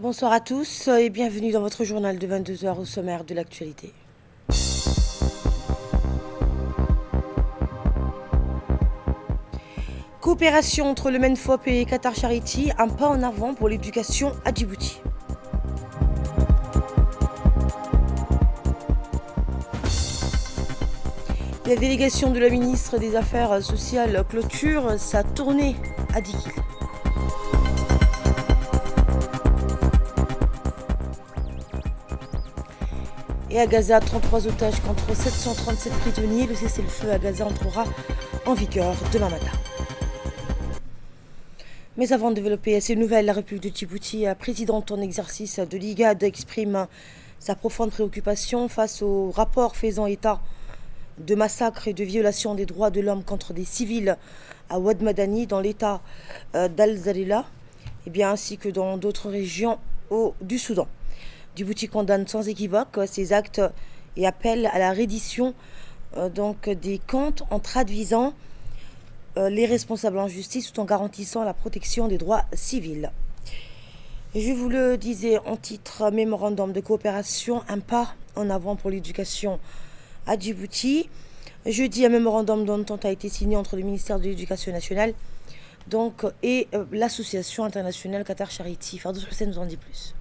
Bonsoir à tous et bienvenue dans votre journal de 22 heures au sommaire de l'actualité. Coopération entre le MENFOP et Qatar Charity, un pas en avant pour l'éducation à Djibouti. La délégation de la ministre des Affaires sociales clôture sa tournée à Dikil. Et à Gaza, 33 otages contre 737 prisonniers. Le cessez-le-feu à Gaza entrera en vigueur demain matin. Mais avant de développer ces nouvelles, la République de Djibouti, présidente en exercice de l'IGAD, exprime sa profonde préoccupation face au rapport faisant état de massacres et de violations des droits de l'homme contre des civils à Ouad Madani dans l'état d'Al-Zarila, ainsi que dans d'autres régions du Soudan. Djibouti condamne sans équivoque ces actes et appelle à la reddition des comptes en traduisant les responsables en justice tout en garantissant la protection des droits civils. Je vous le disais en titre, mémorandum de coopération, un pas en avant pour l'éducation à Djibouti. Jeudi, un mémorandum d'entente a été signé entre le ministère de l'Éducation nationale et l'association internationale Qatar Charity. Fardous Hussein nous en dit plus.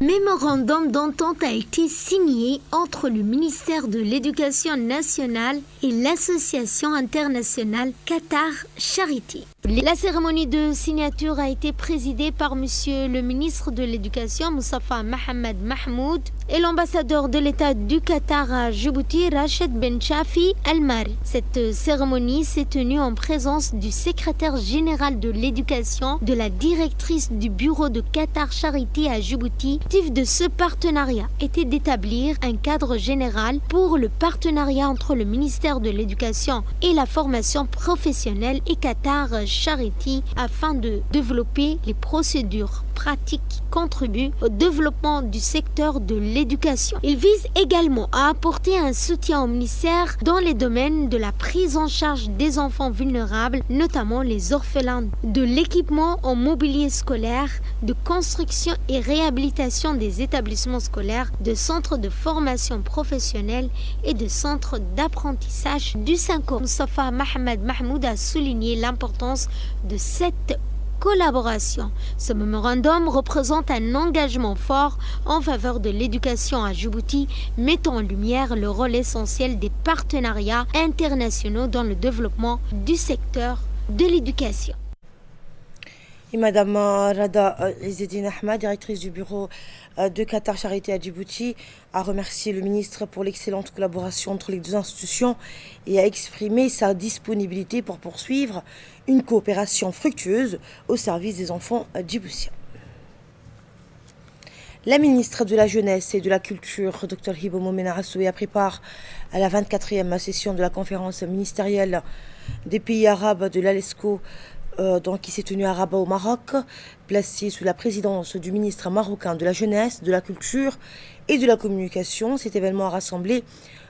Mémorandum d'entente a été signé entre le ministère de l'Éducation nationale et l'association internationale Qatar Charity. La cérémonie de signature a été présidée par Monsieur le ministre de l'Éducation, Moustapha Mohamed Mahmoud, et l'ambassadeur de l'État du Qatar à Djibouti, Rachid Ben Chafi Al-Mari. Cette cérémonie s'est tenue en présence du secrétaire général de l'Éducation, de la directrice du bureau de Qatar Charity à Djibouti. L'objectif de ce partenariat était d'établir un cadre général pour le partenariat entre le ministère de l'Éducation et la formation professionnelle et Qatar Charity afin de développer les procédures pratiques qui contribuent au développement du secteur de l'éducation. Il vise également à apporter un soutien au ministère dans les domaines de la prise en charge des enfants vulnérables, notamment les orphelins, de l'équipement en mobilier scolaire, de construction et réhabilitation des établissements scolaires, de centres de formation professionnelle et de centres d'apprentissage du Saint-Coran. Moustapha Mohamed Mahmoud a souligné l'importance de cette collaboration. Ce mémorandum représente un engagement fort en faveur de l'éducation à Djibouti, mettant en lumière le rôle essentiel des partenariats internationaux dans le développement du secteur de l'éducation. Et Madame Rada Izzedine Ahmad, directrice du bureau de Qatar Charity à Djibouti, a remercié le ministre pour l'excellente collaboration entre les deux institutions et a exprimé sa disponibilité pour poursuivre une coopération fructueuse au service des enfants djiboutiens. La ministre de la Jeunesse et de la Culture, Dr Hibo Moumena Rassoui, a pris part à la 24e session de la conférence ministérielle des pays arabes de l'ALESCO, qui s'est tenue à Rabat au Maroc, placée sous la présidence du ministre marocain de la Jeunesse, de la Culture et de la Communication. Cet événement a rassemblé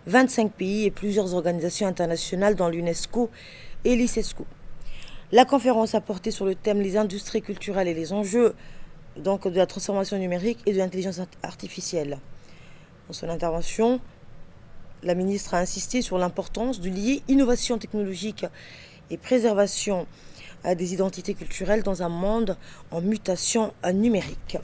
25 pays et plusieurs organisations internationales dans l'UNESCO et l'ICESCO. La conférence a porté sur le thème les industries culturelles et les enjeux de la transformation numérique et de l'intelligence artificielle. Dans son intervention, la ministre a insisté sur l'importance de lier innovation technologique et préservation des identités culturelles dans un monde en mutation numérique.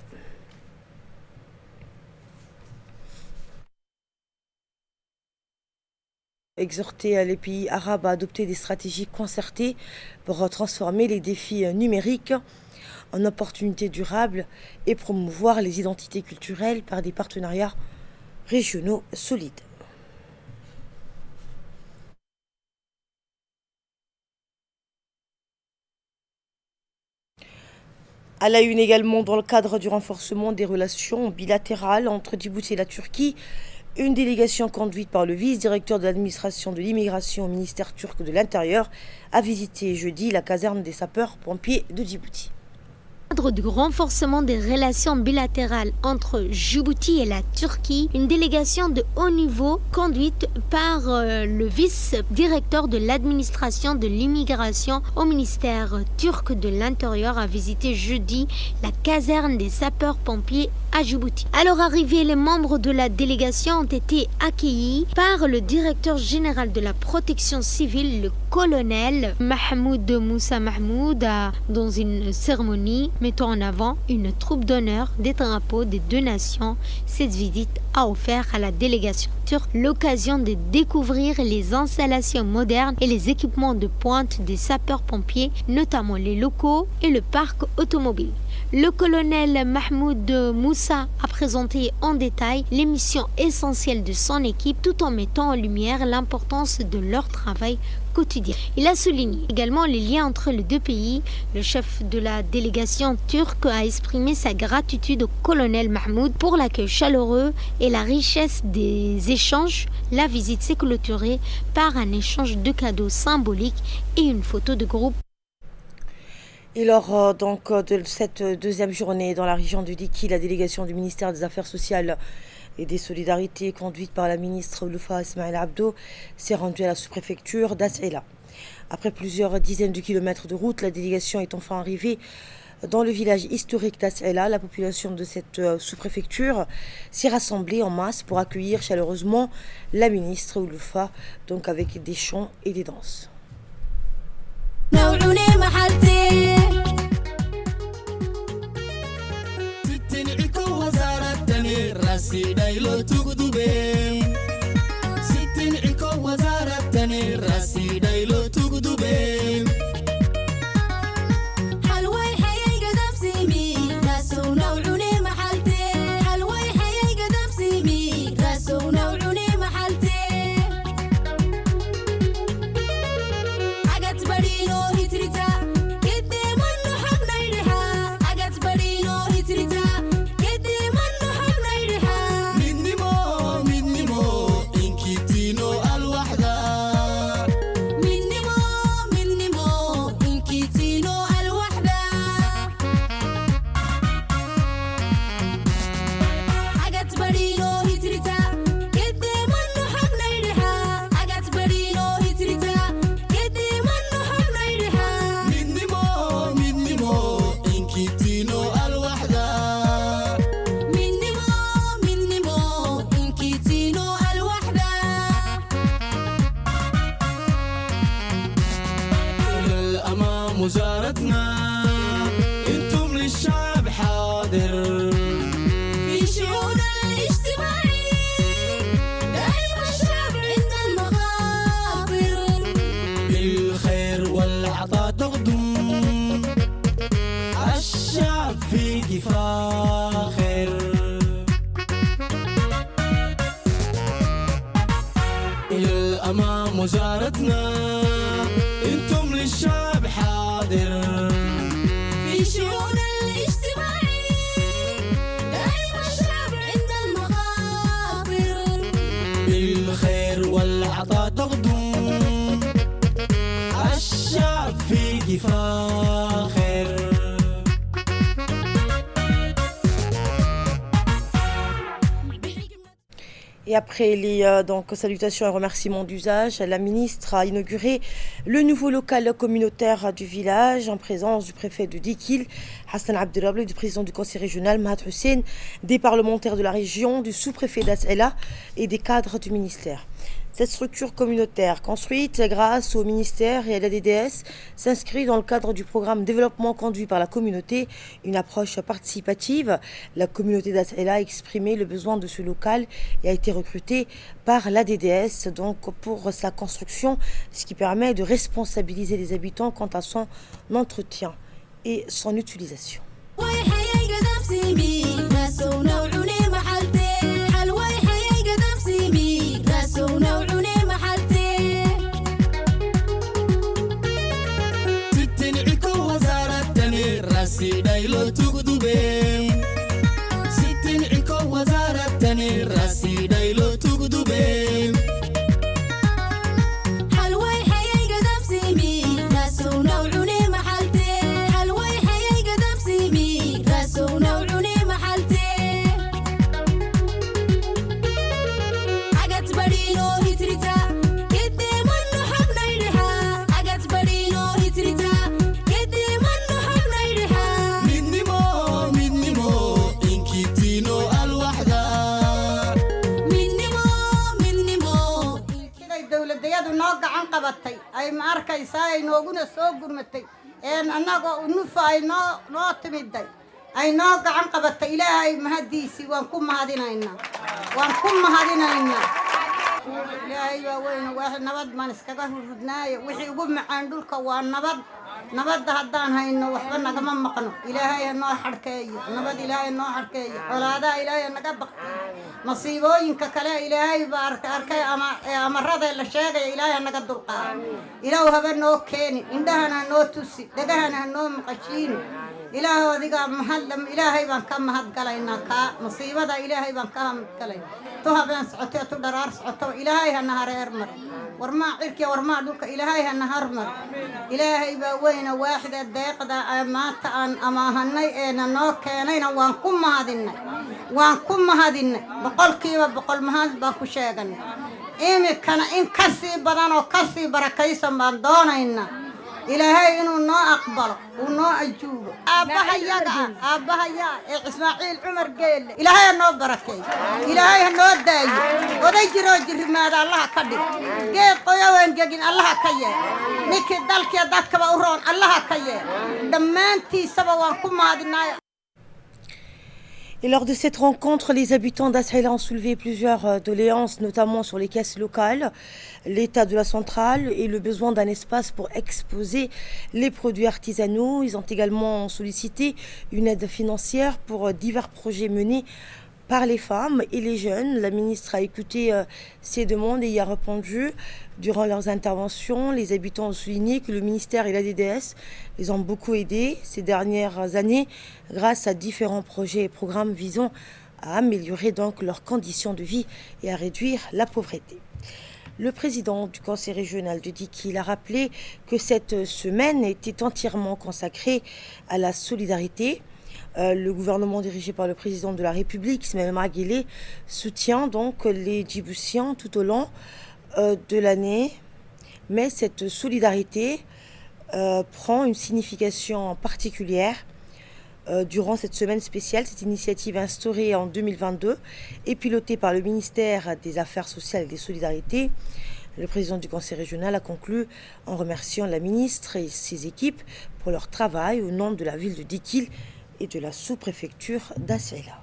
Exhorter les pays arabes à adopter des stratégies concertées pour transformer les défis numériques en opportunités durables et promouvoir les identités culturelles par des partenariats régionaux solides. À la une également, dans le cadre du renforcement des relations bilatérales entre Djibouti et la Turquie, une délégation conduite par le vice-directeur de l'administration de l'immigration au ministère turc de l'Intérieur a visité jeudi la caserne des sapeurs-pompiers de Djibouti. Dans le cadre du renforcement des relations bilatérales entre Djibouti et la Turquie, une délégation de haut niveau conduite par le vice-directeur de l'administration de l'immigration au ministère turc de l'Intérieur a visité jeudi la caserne des sapeurs-pompiers à Djibouti. Alors arrivés, les membres de la délégation ont été accueillis par le directeur général de la protection civile, le colonel Mahmoud Moussa Mahmoud, dans une cérémonie mettant en avant une troupe d'honneur des drapeaux des deux nations. Cette visite a offert à la délégation turque l'occasion de découvrir les installations modernes et les équipements de pointe des sapeurs-pompiers, notamment les locaux et le parc automobile. Le colonel Mahmoud Moussa a présenté en détail les missions essentielles de son équipe tout en mettant en lumière l'importance de leur travail quotidien. Il a souligné également les liens entre les deux pays. Le chef de la délégation turque a exprimé sa gratitude au colonel Mahmoud pour l'accueil chaleureux et la richesse des échanges. La visite s'est clôturée par un échange de cadeaux symboliques et une photo de groupe. Et lors de cette deuxième journée dans la région du Diki, la délégation du ministère des Affaires sociales et des Solidarités, conduite par la ministre Loufa Ismail Abdo, s'est rendue à la sous-préfecture d'As'ela. Après plusieurs dizaines de kilomètres de route, la délégation est enfin arrivée dans le village historique d'As'ela. La population de cette sous-préfecture s'est rassemblée en masse pour accueillir chaleureusement la ministre Loufa, donc avec des chants et des danses. Et après les salutations et remerciements d'usage, la ministre a inauguré le nouveau local communautaire du village en présence du préfet de Dikil, Hassan Abdelrabli, du président du conseil régional, Mahat Hussein, des parlementaires de la région, du sous-préfet d'As'ela et des cadres du ministère. Cette structure communautaire, construite grâce au ministère et à la DDS, s'inscrit dans le cadre du programme développement conduit par la communauté, une approche participative. La communauté d'As'ela a exprimé le besoin de ce local et a été recrutée par la DDS donc pour sa construction, ce qui permet de responsabiliser les habitants quant à son entretien et son utilisation. qabatay ay ma arkaysaa ay nooguna soo gurmatay annagoo unufa ay noo timiday ay noo gacan qabatay ilaahay mahadiisii waan ku mahadinaynaa ilaahay baa weyne waa nabad maan iskaga hurudnaaye wixii ugu macaan dhulka waa nabadda haddaan hayno waxba nagama maqno ilaahay noo xadhkeeyo nabad ilaahay noo xadhkeeyo colaadaha ilaahay naga baqtiyo masiibooyinka kale ilaahay baa arkay amarada la sheegaya ilaahay naga dulqaado ilaahu haba noo keeni indhahana noo tusi dhagahana noo maqashiini ilaahu adiga ilaahay baan ka mahadgalaynaa kaa masiibada ilaahay baan ka mahadgalaynaa tu habeen socotee tu dharaar socoto ilaahay hana hareer mar warmaa cirkiya warmaa dhulka ilaahay hana harmar ilaahay baa weyna waaxida deeqda maanta aan amaahanay eena noo keenayna waan ku mahadinay boqolkiiba boqol mahad baan ku sheeganay imikana in ka sii badan oo ka sii barakaysan baan doonaynaa ilaahay inuu noo aqbalo uu noo ajuubo aabbahayaa ee ismaaciil cumar geelle ilaahay noo barakeeyo ilaahay noo daayo oday jiroo jirrimaada allaha ka dhig geed qoyowaan gegin allaha ka yeel ninkii dalkiya dadkaba u roon allaha ka yeel dhammaantiisaba waan ku mahadinaayo. Et lors de cette rencontre, les habitants d'Assaïla ont soulevé plusieurs doléances, notamment sur les caisses locales, l'état de la centrale et le besoin d'un espace pour exposer les produits artisanaux. Ils ont également sollicité une aide financière pour divers projets menés par les femmes et les jeunes. La ministre a écouté ces demandes et y a répondu. Durant leurs interventions, les habitants ont souligné que le ministère et la DDS les ont beaucoup aidés ces dernières années grâce à différents projets et programmes visant à améliorer donc leurs conditions de vie et à réduire la pauvreté. Le président du conseil régional de Dikil a rappelé que cette semaine était entièrement consacrée à la solidarité. Le gouvernement dirigé par le président de la République, Ismaël Omar Guelleh, soutient donc les Djiboutiens tout au long de l'année. Mais cette solidarité prend une signification particulière durant cette semaine spéciale. Cette initiative instaurée en 2022 et pilotée par le ministère des Affaires sociales et des Solidarités. Le président du conseil régional a conclu en remerciant la ministre et ses équipes pour leur travail au nom de la ville de Dikil et de la sous-préfecture d'Assaïla.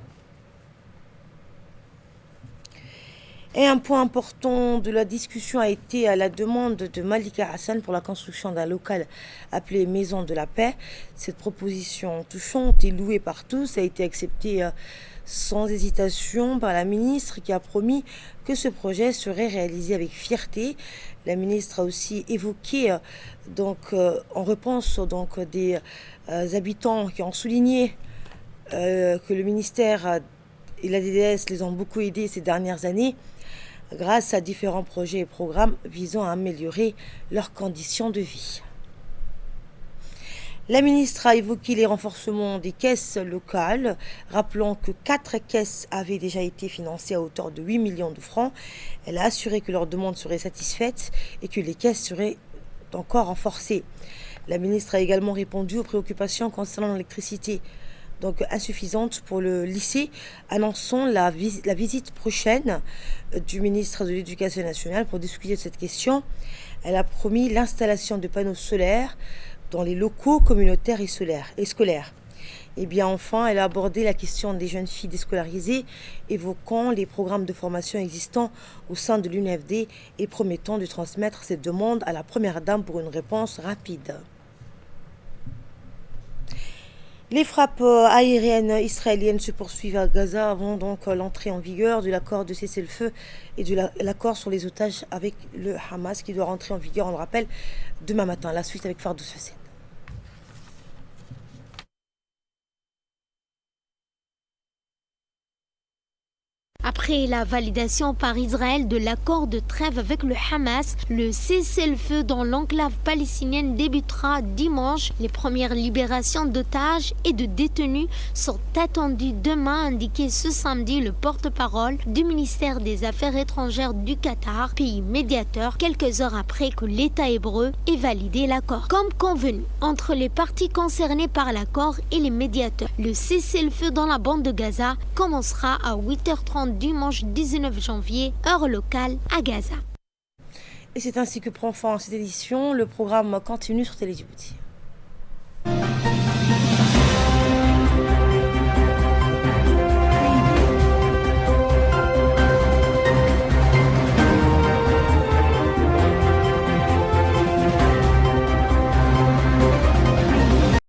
Et un point important de la discussion a été à la demande de Malika Hassan pour la construction d'un local appelé Maison de la Paix. Cette proposition touchante et louée par tous a été acceptée sans hésitation par la ministre qui a promis que ce projet serait réalisé avec fierté. La ministre a aussi évoqué, en réponse des habitants qui ont souligné que le ministère et la DDS les ont beaucoup aidés ces dernières années grâce à différents projets et programmes visant à améliorer leurs conditions de vie. La ministre a évoqué les renforcements des caisses locales, rappelant que 4 caisses avaient déjà été financées à hauteur de 8 millions de francs. Elle a assuré que leurs demandes seraient satisfaites et que les caisses seraient encore renforcées. La ministre a également répondu aux préoccupations concernant l'électricité, donc insuffisante pour le lycée, annonçant la visite prochaine du ministre de l'Éducation nationale pour discuter de cette question. Elle a promis l'installation de panneaux solaires dans les locaux communautaires et scolaires. Et bien enfin, elle a abordé la question des jeunes filles déscolarisées, évoquant les programmes de formation existants au sein de l'UNFD et promettant de transmettre cette demande à la première dame pour une réponse rapide. Les frappes aériennes israéliennes se poursuivent à Gaza avant donc l'entrée en vigueur de l'accord de cessez-le-feu et de l'accord sur les otages avec le Hamas qui doit rentrer en vigueur, on le rappelle, demain matin. La suite avec Fardous Hussein. Après la validation par Israël de l'accord de trêve avec le Hamas, le cessez-le-feu dans l'enclave palestinienne débutera dimanche. Les premières libérations d'otages et de détenus sont attendues demain, a indiqué ce samedi le porte-parole du ministère des Affaires étrangères du Qatar, pays médiateur, quelques heures après que l'État hébreu ait validé l'accord. Comme convenu entre les parties concernées par l'accord et les médiateurs, le cessez-le-feu dans la bande de Gaza commencera à 8h30 dimanche 19 janvier, heure locale à Gaza. Et c'est ainsi que prend fin cette édition. Le programme continue sur Télé Djibouti.